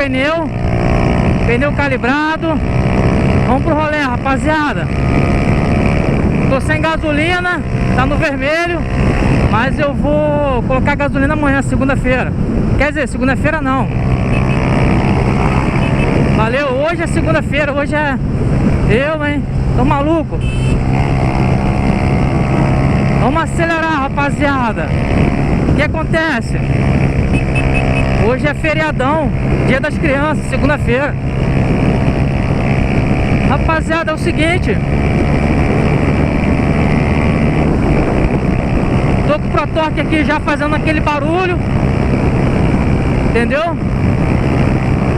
pneu calibrado. Vamos pro rolê, rapaziada. Tô sem gasolina, tá no vermelho, mas eu vou colocar gasolina amanhã, segunda-feira. Quer dizer, segunda-feira não. Valeu, hoje é segunda-feira, hoje é eu, hein? Tô maluco. Vamos acelerar, rapaziada. O que acontece? Hoje é feriadão, dia das crianças, segunda-feira. Rapaziada, é o seguinte. Tô com o Protorque aqui já fazendo aquele barulho. Entendeu?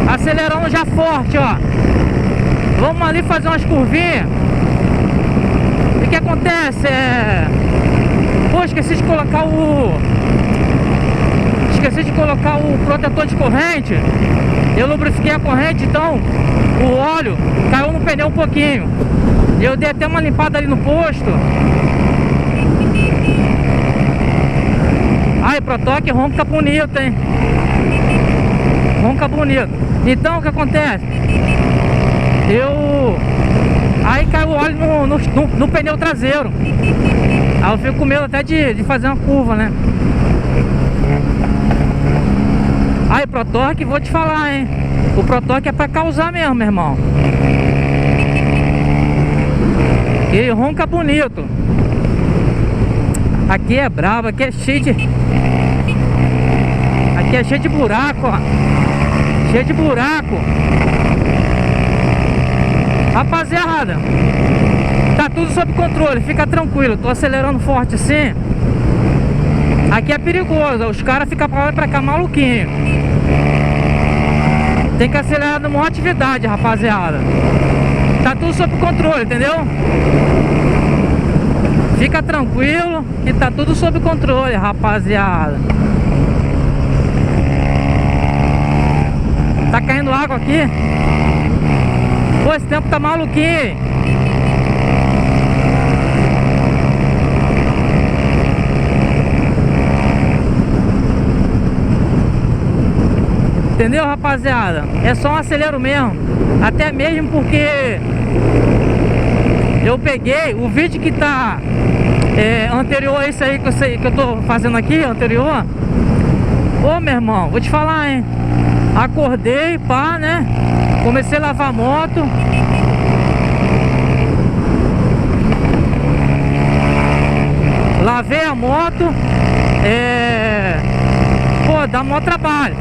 Acelerando já forte, ó. Vamos ali fazer umas curvinhas. E o que acontece? Pô, esqueci de colocar o protetor de corrente. Eu lubrifiquei a corrente, então o óleo caiu no pneu um pouquinho. Eu dei até uma limpada ali no posto. Ai, Protorque ronca bonito, hein? Ronca bonito. Então o que acontece? Aí caiu o óleo no pneu traseiro. Aí eu fico com medo até de fazer uma curva, né? Aí, Protorque, vou te falar, hein? O Protorque é pra causar mesmo, meu irmão. E ronca bonito. Aqui é brabo, aqui é cheio de... Aqui é cheio de buraco, ó. Cheio de buraco. Rapaziada, tá tudo sob controle, fica tranquilo. Tô acelerando forte assim. Aqui é perigoso, os caras ficam pra lá e pra cá maluquinho. Tem que acelerar numa atividade, rapaziada. Tá tudo sob controle, entendeu? Fica tranquilo que tá tudo sob controle, rapaziada. Tá caindo água aqui. Pô, esse tempo tá maluquinho. Entendeu, rapaziada? É só um acelero mesmo. Até mesmo porque eu peguei o vídeo que tá anterior a esse aí que eu tô fazendo aqui, anterior. Ô, meu irmão, vou te falar, hein? Acordei, pá, né? Comecei a lavar a moto. Lavei a moto. Pô, dá maior trabalho.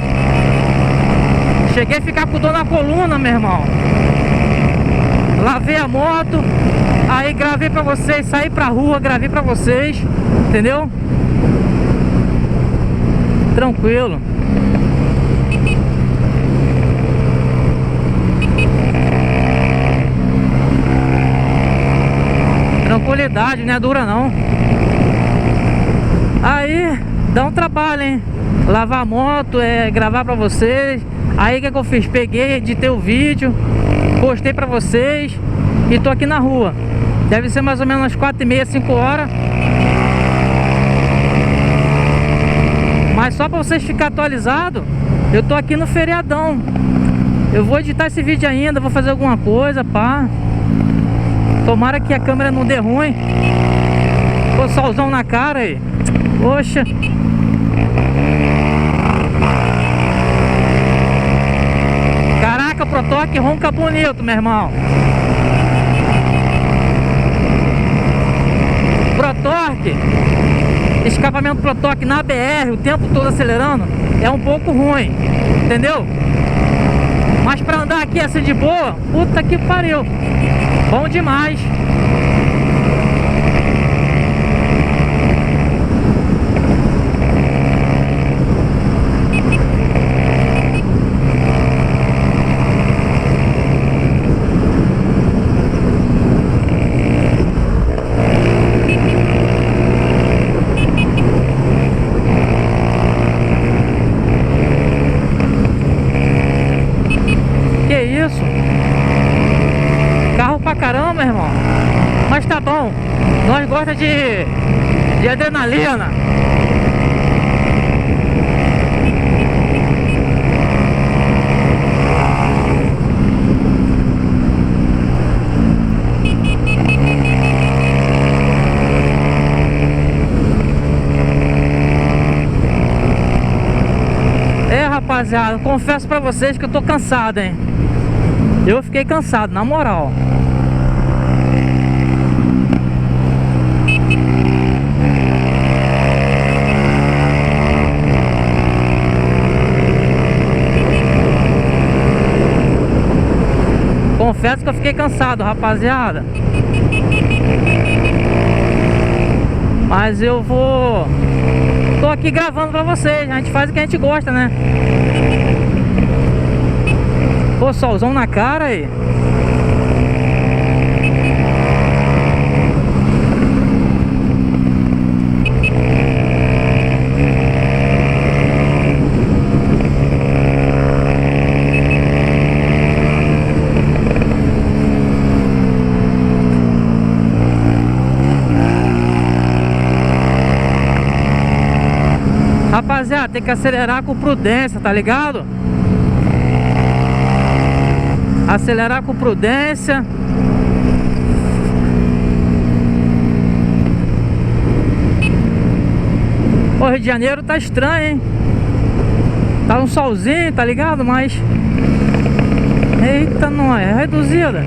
Cheguei a ficar com dor na coluna, meu irmão. Lavei a moto. Aí gravei pra vocês, saí pra rua, gravei pra vocês. Entendeu? Tranquilo. Tranquilidade, não é dura não. Aí dá um trabalho, hein? Lavar a moto, gravar pra vocês. Aí o que eu fiz? Peguei, editei o vídeo, postei pra vocês e tô aqui na rua. Deve ser mais ou menos umas 4h30, 5 horas. Mas só pra vocês ficarem atualizados, eu tô aqui no feriadão. Eu vou editar esse vídeo ainda, vou fazer alguma coisa, pá. Tomara que a câmera não dê ruim. Pô, solzão na cara aí. Poxa. Caraca, Protorque ronca bonito, meu irmão. Protorque, escapamento Protorque na BR, o tempo todo acelerando, é um pouco ruim, entendeu? Mas pra andar aqui assim de boa, puta que pariu, bom demais. Carro pra caramba, meu irmão. Mas tá bom. Nós gostamos de adrenalina. rapaziada, confesso pra vocês que eu tô cansado, hein. Eu fiquei cansado, na moral. Confesso que eu fiquei cansado, rapaziada. Mas eu vou... tô aqui gravando pra vocês. A gente faz o que a gente gosta, né? Pô, solzão na cara aí. Rapaziada, tem que acelerar com prudência, tá ligado? Acelerar com prudência. O Rio de Janeiro tá estranho, hein? Tá um solzinho, tá ligado? Mas... eita, não é reduzida.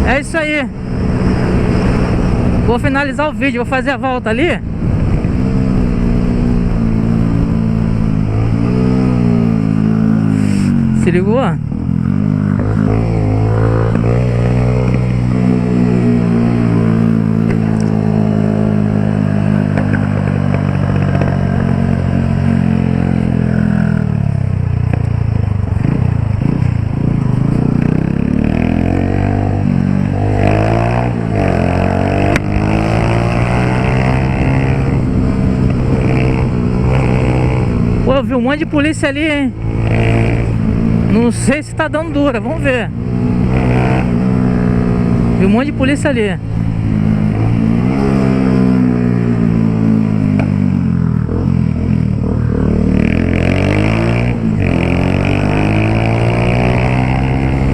É isso aí. Vou finalizar o vídeo, vou fazer a volta ali. Se ligou? Pô, eu vi um monte de polícia ali, hein? Não sei se tá dando dura, vamos ver. Vi um monte de polícia ali.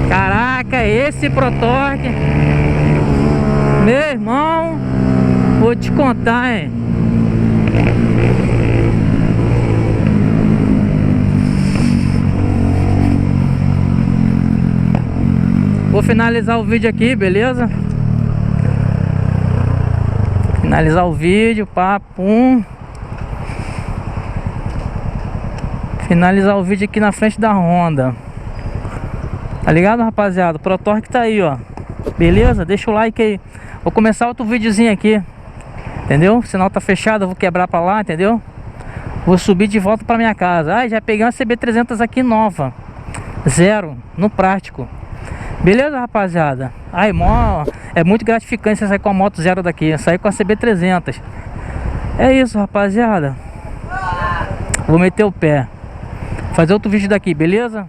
Caraca, esse Protorque, meu irmão, vou te contar, hein? Vou finalizar o vídeo aqui, beleza? Finalizar o vídeo, pá, pum. Finalizar o vídeo aqui na frente da Honda. Tá ligado, rapaziada? O Protorque tá aí, ó. Beleza? Deixa o like aí. Vou começar outro videozinho aqui. Entendeu? O sinal tá fechado, eu vou quebrar pra lá, entendeu? Vou subir de volta pra minha casa. Ah, já peguei uma CB300 aqui nova. Zero, no prático. Beleza, rapaziada? Ai, é muito gratificante você sair com a moto zero daqui. Sair com a CB300. É isso, rapaziada. Vou meter o pé. Fazer outro vídeo daqui, beleza?